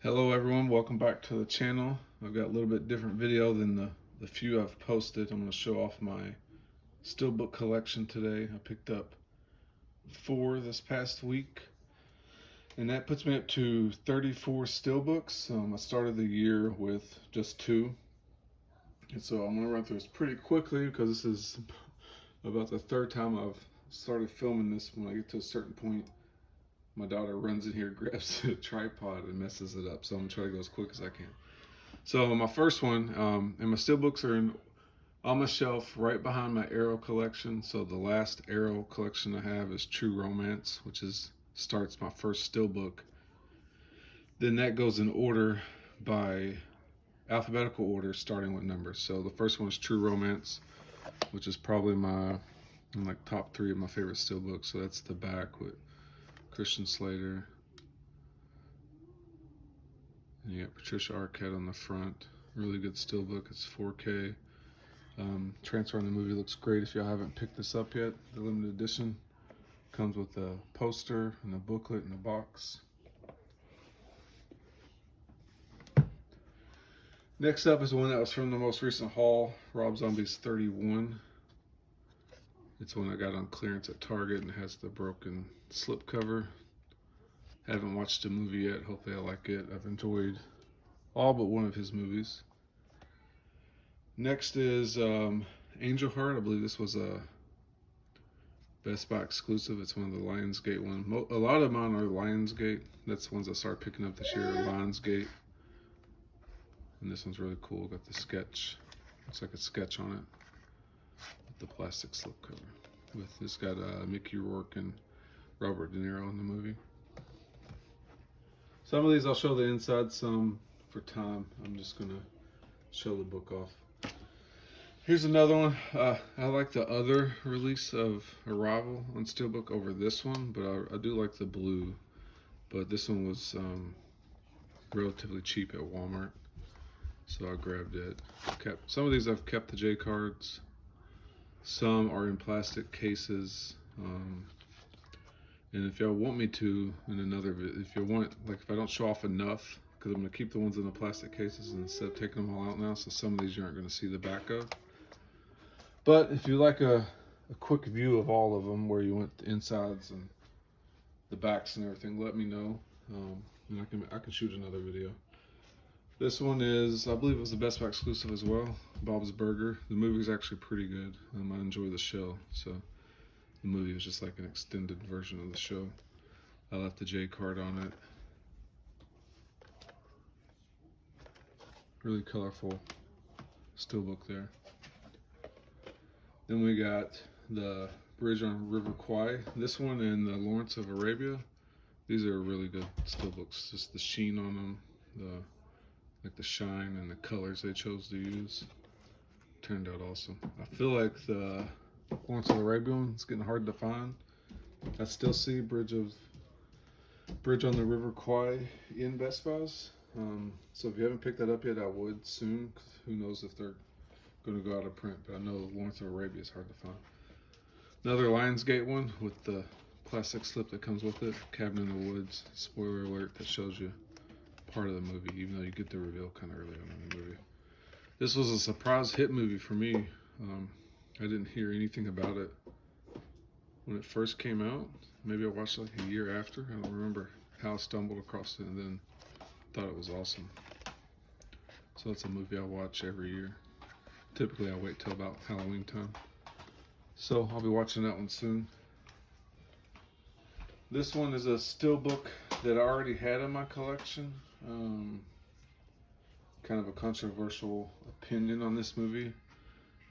Hello everyone, welcome back to the channel. I've got a little bit different video than the few I've posted. I'm going to show off my Steelbook collection today. I picked up 4 this past week, and that puts me up to 34 Steelbooks. I started the year with just 2, and so I'm going to run through this pretty quickly because this is about the 3rd time I've started filming this. When I get to a certain point, my daughter runs in here, grabs a tripod, and messes it up. So I'm gonna try to go as quick as I can. So my first one, and my Steelbooks are on my shelf right behind my Arrow collection. So the last Arrow collection I have is True Romance, which starts my first Steelbook. Then that goes in order by alphabetical order, starting with numbers. So the first one is True Romance, which is probably my top 3 of my favorite Steelbooks. So that's the back with Christian Slater, and you got Patricia Arquette on the front. Really good Steelbook. It's 4K. Transfer on the movie looks great. If y'all haven't picked this up yet, the limited edition comes with a poster and a booklet and a box. Next up is one that was from the most recent haul, Rob Zombie's 31. It's one I got on clearance at Target and has the broken slipcover. Haven't watched the movie yet. Hopefully I like it. I've enjoyed all but one of his movies. Next is Angel Heart. I believe this was a Best Buy exclusive. It's one of the Lionsgate ones. A lot of mine are Lionsgate. That's the ones I started picking up this year, Lionsgate. And this one's really cool. Got the sketch. Looks like a sketch on it. The plastic slipcover. It's got Mickey Rourke and Robert De Niro in the movie. Some of these I'll show the inside, some for time. I'm just gonna show the book off. Here's another one. I like the other release of Arrival on Steelbook over this one, but I do like the blue. But this one was relatively cheap at Walmart, so I grabbed it. Some of these I've kept the J cards. Some are in plastic cases, and if y'all want me to, in another video, if you want, like if I don't show off enough, because I'm going to keep the ones in the plastic cases instead of taking them all out now, so some of these you aren't going to see the back of. But if you like a quick view of all of them, where you want the insides and the backs and everything, let me know, and I can shoot another video. This one is, I believe it was a Best Buy exclusive as well, Bob's Burger. The movie is actually pretty good. I enjoy the show, so the movie is just like an extended version of the show. I left the J card on it. Really colorful Steelbook there. Then we got the Bridge on River Kwai. This one and the Lawrence of Arabia. These are really good Steelbooks. Just the sheen on them, like the shine and the colors they chose to use, turned out awesome. I feel like the Lawrence of Arabia one is getting hard to find. I still see Bridge on the River Kwai in Best Buys. So if you haven't picked that up yet, I would soon. Who knows if they're going to go out of print, but I know Lawrence of Arabia is hard to find. Another Lionsgate one with the plastic slip that comes with it, Cabin in the Woods. Spoiler alert, that shows you part of the movie, even though you get the reveal kind of early on in the movie. This was a surprise hit movie for me. I didn't hear anything about it when it first came out. Maybe I watched it like a year after. I don't remember how I stumbled across it, and then thought it was awesome. So it's a movie I watch every year. Typically I wait till about Halloween time. So I'll be watching that one soon. This one is a Steelbook that I already had in my collection. Kind of a controversial opinion on this movie.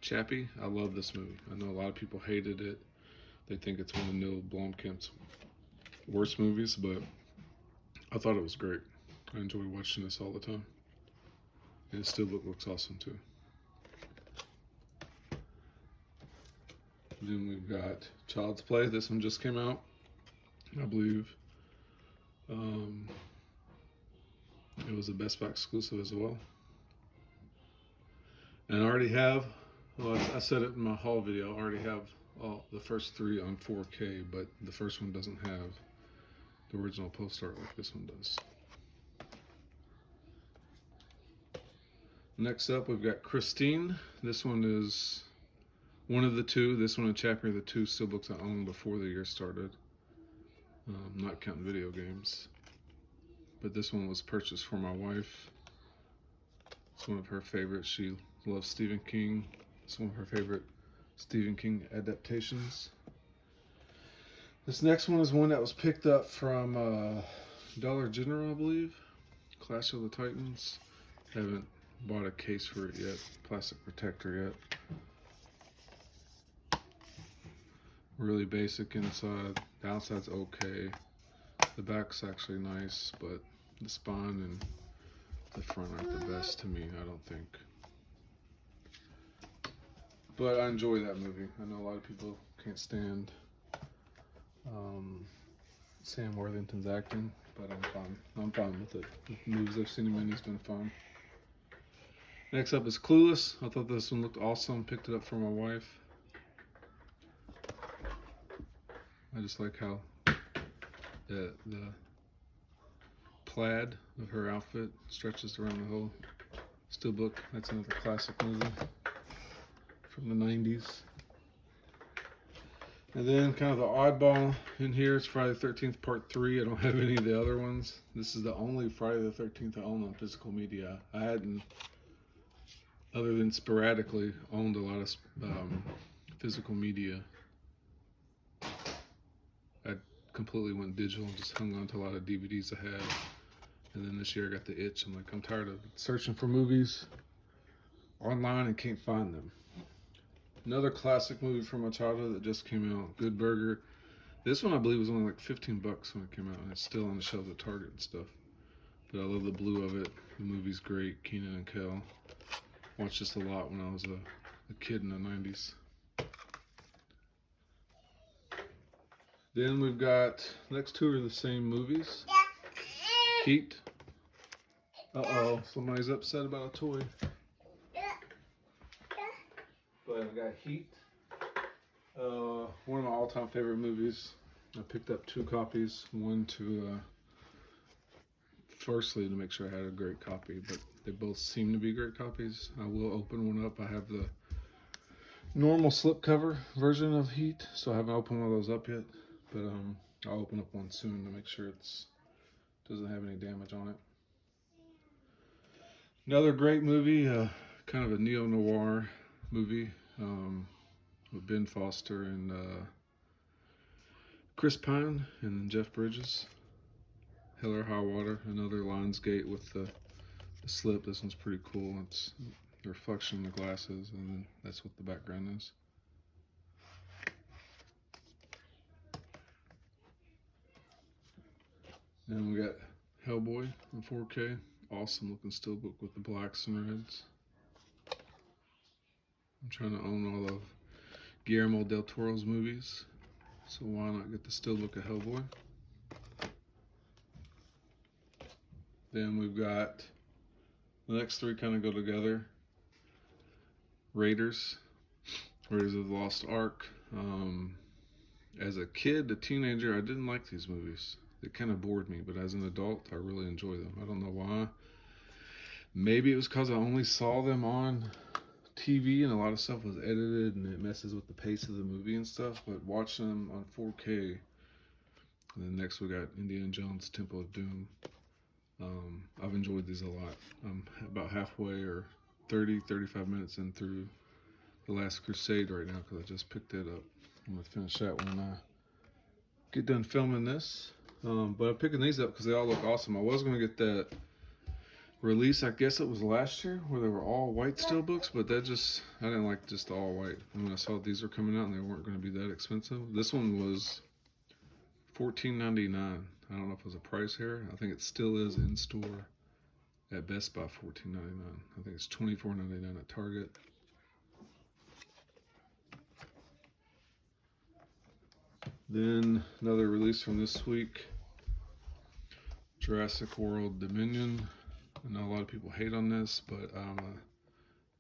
Chappie, I love this movie. I know a lot of people hated it. They think it's one of Neil Blomkamp's worst movies, but I thought it was great. I enjoy watching this all the time. And the Steelbook looks awesome too. Then we've got Child's Play. This one just came out, I believe. It was a Best Buy exclusive as well. And I already have, well, I said it in my haul video, I already have the first 3 on 4K, but the first one doesn't have the original post art like this one does. Next up, we've got Christine. This one is one of the two. This one and Chapter of the two steelbooks I owned before the year started. Not counting video games. But this one was purchased for my wife. It's one of her favorites. She loves Stephen King. It's one of her favorite Stephen King adaptations. This next one is one that was picked up from Dollar General, I believe. Clash of the Titans. Haven't bought a case for it yet. Plastic protector yet. Really basic inside. The outside's okay. The back's actually nice, but the spine and the front aren't the best to me, I don't think. But I enjoy that movie. I know a lot of people can't stand Sam Worthington's acting, but I'm fine with it. The movies I've seen him in, he's been fun. Next up is Clueless. I thought this one looked awesome. Picked it up for my wife. I just like how the plaid of her outfit stretches around the whole steelbook. That's another classic movie from the 90s. And then kind of the oddball in here is Friday the 13th Part 3. I don't have any of the other ones. This is the only Friday the 13th I own on physical media. I hadn't, other than sporadically, owned a lot of physical media. I completely went digital and just hung on to a lot of DVDs I had. And then this year I got the itch. I'm like, I'm tired of searching for movies online and can't find them. Another classic movie from my childhood that just came out, Good Burger. This one I believe was only like 15 bucks when it came out, and it's still on the shelves at Target and stuff. But I love the blue of it. The movie's great. Kenan and Kel. Watched this a lot when I was a kid in the 90s. Then we've got, next two are the same movies. Heat. Uh-oh, somebody's upset about a toy. But I've got Heat. One of my all-time favorite movies. I picked up 2 copies. One to, firstly, to make sure I had a great copy, but they both seem to be great copies. I will open one up. I have the normal slipcover version of Heat, so I haven't opened one of those up yet. But I'll open up one soon to make sure it doesn't have any damage on it. Another great movie, kind of a neo-noir movie with Ben Foster and Chris Pine and Jeff Bridges. Hell or High Water, another Lionsgate with the slip. This one's pretty cool. It's the reflection in the glasses, and then that's what the background is. Then we got Hellboy in 4K. Awesome looking steelbook with the blacks and reds. I'm trying to own all of Guillermo del Toro's movies, so why not get the steelbook of Hellboy? Then we've got the next 3 kind of go together. Raiders of the Lost Ark. As a kid, a teenager, I didn't like these movies. They kind of bored me, but as an adult, I really enjoy them. I don't know why. Maybe it was because I only saw them on TV and a lot of stuff was edited and it messes with the pace of the movie and stuff, but watching them on 4K. And then next we got Indiana Jones Temple of Doom. I've enjoyed these a lot. I'm about halfway or 35 minutes in through The Last Crusade right now because I just picked it up. I'm going to finish that when I get done filming this. But I'm picking these up because they all look awesome. I was going to get that release, I guess it was last year, where they were all white steelbooks, but I didn't like just all white. And when I saw these were coming out and they weren't going to be that expensive. This one was $14.99. I don't know if it was a price here. I think it still is in store at Best Buy, $14.99. I think it's $24.99 at Target. Then another release from this week, Jurassic World Dominion. I know a lot of people hate on this, but I'm a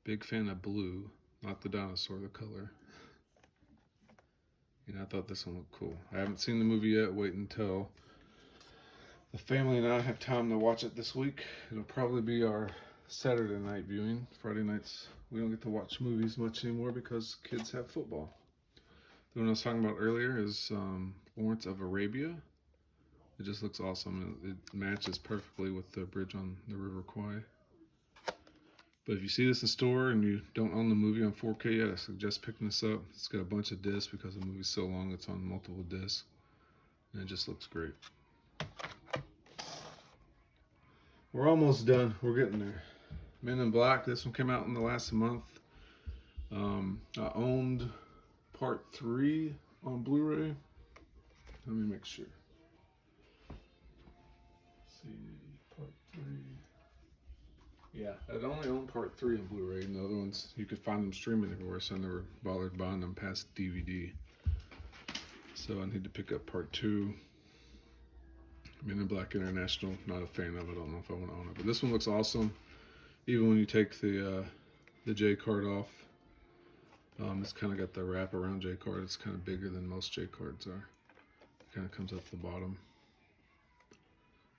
big fan of blue, not the dinosaur, the color. And I thought this one looked cool. I haven't seen the movie yet. Wait until the family and I have time to watch it this week. It'll probably be our Saturday night viewing. Friday nights, we don't get to watch movies much anymore because kids have football. The one I was talking about earlier is Lawrence of Arabia. It just looks awesome. It matches perfectly with the bridge on the River Kwai. But if you see this in store and you don't own the movie on 4K yet, I suggest picking this up. It's got a bunch of discs because the movie's so long, it's on multiple discs. And it just looks great. We're almost done. We're getting there. Men in Black. This one came out in the last month. I owned part 3 on Blu-ray. Let me make sure. Let's see, part 3. Yeah, I'd only owned part 3 on Blu-ray, and the other ones you could find them streaming everywhere, so I never bothered buying them past DVD. So I need to pick up part 2. Men in Black International, not a fan of it. I don't know if I want to own it, but this one looks awesome. Even when you take the J card off, it's kind of got the wrap around J card. It's kind of bigger than most J cards are. It kind of comes up the bottom.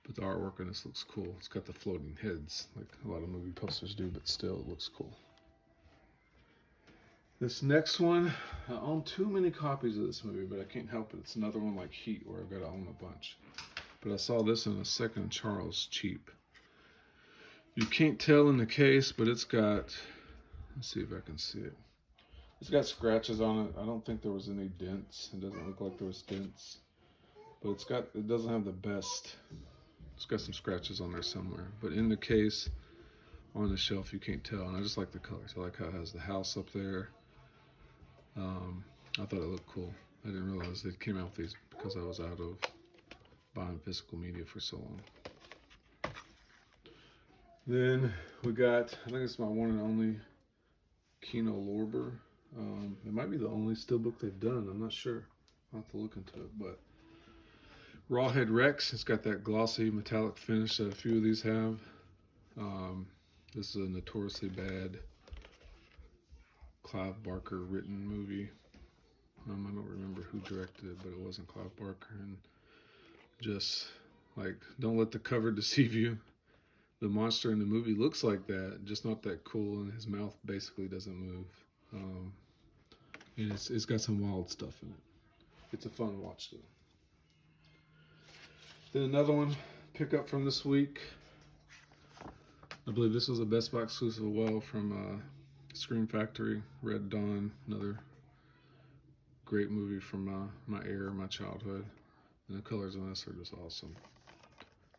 But the artwork on this looks cool. It's got the floating heads, like a lot of movie posters do, but still it looks cool. This next one, I own too many copies of this movie, but I can't help it. It's another one like Heat, where I've got to own a bunch. But I saw this in a Second Charles cheap. You can't tell in the case, but it's got, let's see if I can see it. It's got scratches on it. I don't think there was any dents. It doesn't look like there was dents. But it doesn't have the best. It's got some scratches on there somewhere. But in the case, on the shelf, you can't tell. And I just like the colors. I like how it has the house up there. I thought it looked cool. I didn't realize they came out with these because I was out of buying physical media for so long. Then we got, I think it's my one and only Kino Lorber. It might be the only Steelbook they've done. I'm not sure. I'll have to look into it. But Rawhead Rex, it's got that glossy metallic finish that a few of these have. This is a notoriously bad Clive Barker written movie. I don't remember who directed it, but it wasn't Clive Barker. And just like, don't let the cover deceive you. The monster in the movie looks like that, just not that cool, and his mouth basically doesn't move. And it's got some wild stuff in it. It's a fun watch though. Then another one, pick up from this week. I believe this was a Best Buy exclusive as well from Scream Factory, Red Dawn, another great movie from my era, my childhood. And the colors on this are just awesome.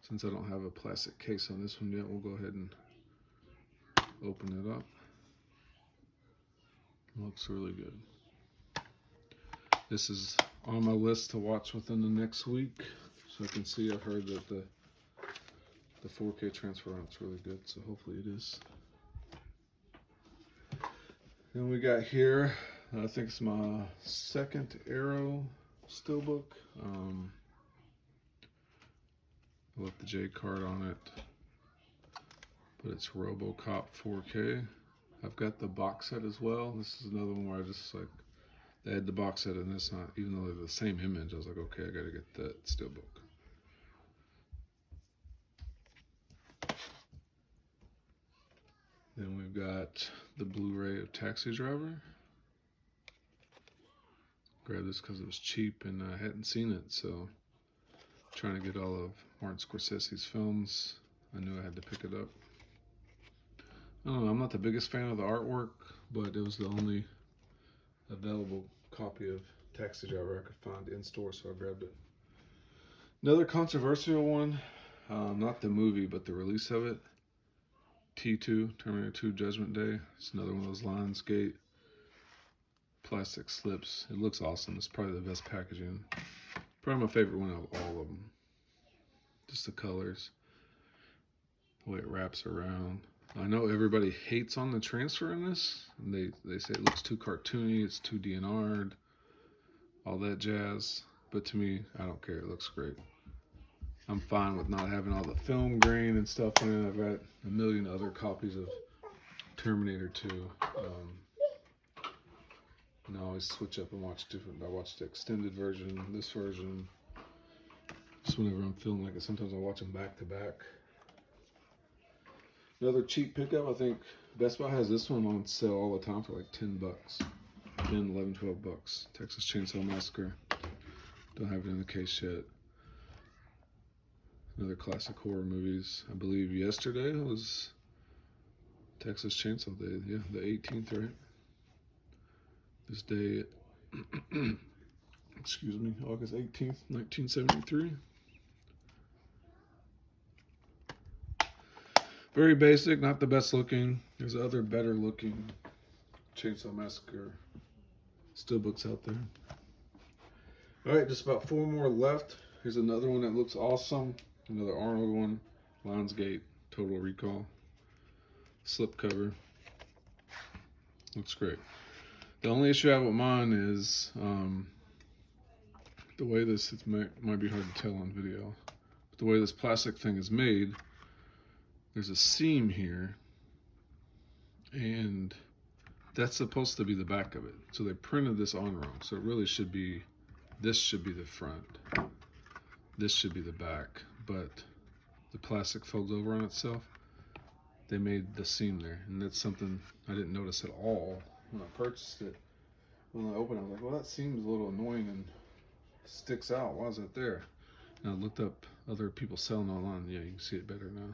Since I don't have a plastic case on this one yet, we'll go ahead and open it up. It looks really good. This is on my list to watch within the next week. So I can see, I've heard that the 4K transfer on it's really good, so hopefully it is. Then we got here, I think it's my second Arrow Steelbook. I left the J card on it, but it's RoboCop 4K. I've got the box set as well. This is another one where I just like, they had the box set and it's not, even though they're the same image, I was like, okay, I gotta get that Steelbook. Then we've got the Blu-ray of Taxi Driver. Grabbed this because it was cheap and I hadn't seen it, so trying to get all of Martin Scorsese's films, I knew I had to pick it up. I don't know, I'm not the biggest fan of the artwork, but it was the only available copy of Taxi Driver I could find in store, so I grabbed it. Another controversial one, not the movie, but the release of it. T2, Terminator 2 Judgment Day. It's another one of those Lionsgate plastic slips. It looks awesome. It's probably the best packaging. Probably my favorite one of all of them. Just the colors, the way it wraps around. I know everybody hates on the transfer in this. And they say it looks too cartoony, it's too DNR'd, all that jazz. But to me, I don't care. It looks great. I'm fine with not having all the film grain and stuff in it. I've got a million other copies of Terminator 2. And I always switch up and watch different. I watch the extended version, this version. Just whenever I'm feeling like it, sometimes I watch them back to back. Another cheap pickup. I think Best Buy has this one on sale all the time for like 10 bucks. 10, 11, 12 bucks. Texas Chainsaw Massacre. Don't have it in the case yet. Another classic horror movies. I believe yesterday was Texas Chainsaw Day. Yeah, the 18th, right? This day, excuse me, August 18th, 1973. Very basic, not the best looking. There's other better looking Chainsaw Massacre steelbooks out there. Alright, just about 4 more left. Here's another one that looks awesome. Another Arnold one. Lionsgate, Total Recall. Slipcover. Looks great. The only issue I have with mine is the way this, it might be hard to tell on video, but the way this plastic thing is made, there's a seam here, and that's supposed to be the back of it. So they printed this on wrong. So it really should be, this should be the front. This should be the back, but the plastic folds over on itself. They made the seam there, and that's something I didn't notice at all when I purchased it. When I opened it, I was like, well, that seems a little annoying and sticks out. Why is it there? And I looked up other people selling online. Yeah, you can see it better now.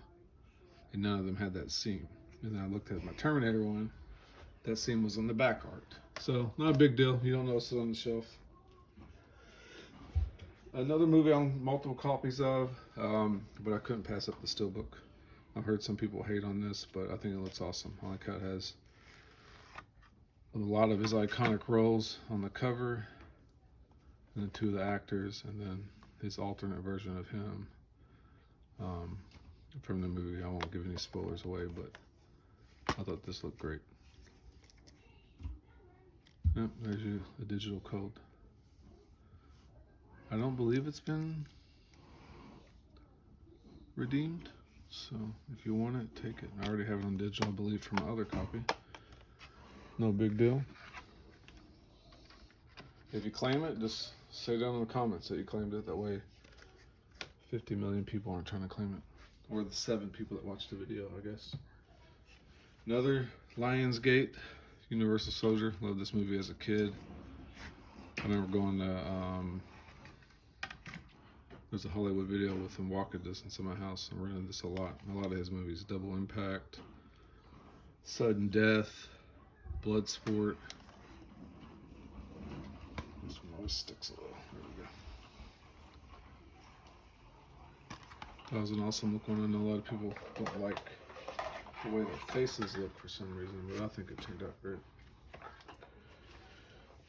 And none of them had that seam. And then I looked at my Terminator one. That seam was on the back art. So, not a big deal. You don't notice it on the shelf. Another movie on multiple copies of, but I couldn't pass up the Steelbook. I've heard some people hate on this, but I think it looks awesome. I like how it has a lot of his iconic roles on the cover, and then 2 of the actors, and then his alternate version of him from the movie. I won't give any spoilers away, but I thought this looked great. Yep, there's the digital code. I don't believe it's been redeemed, so if you want it, take it. I already have it on digital, I believe, from my other copy. No big deal. If you claim it, just say down in the comments that you claimed it. That way 50 million people aren't trying to claim it. Or the 7 people that watched the video, I guess. Another Lionsgate, Universal Soldier. Loved this movie as a kid. I remember going to, there's a Hollywood video with him walking distance in my house. I rented this a lot. A lot of his movies. Double Impact, Sudden Death, Bloodsport. This one always sticks a little. There we go. That was an awesome look one. I know a lot of people don't like the way their faces look for some reason, but I think it turned out great.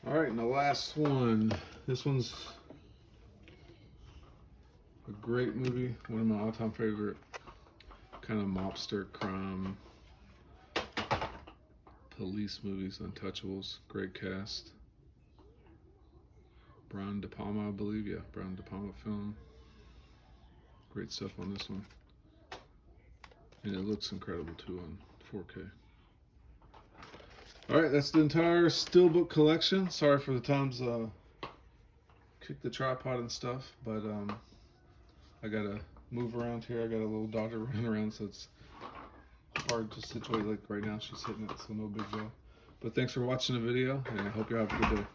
Alright, and the last one. This one's a great movie. One of my all-time favorite kind of mobster crime police movies, Untouchables. Great cast. Brian De Palma, I believe. Yeah, Brian De Palma film. Great stuff on this one. And it looks incredible too on 4K. Alright, that's the entire Steelbook collection. Sorry for the times kicked the tripod and stuff, but I gotta move around here. I got a little daughter running around, so it's hard to situate. Like right now she's hitting it, so no big deal. But thanks for watching the video, and I hope you have a good day.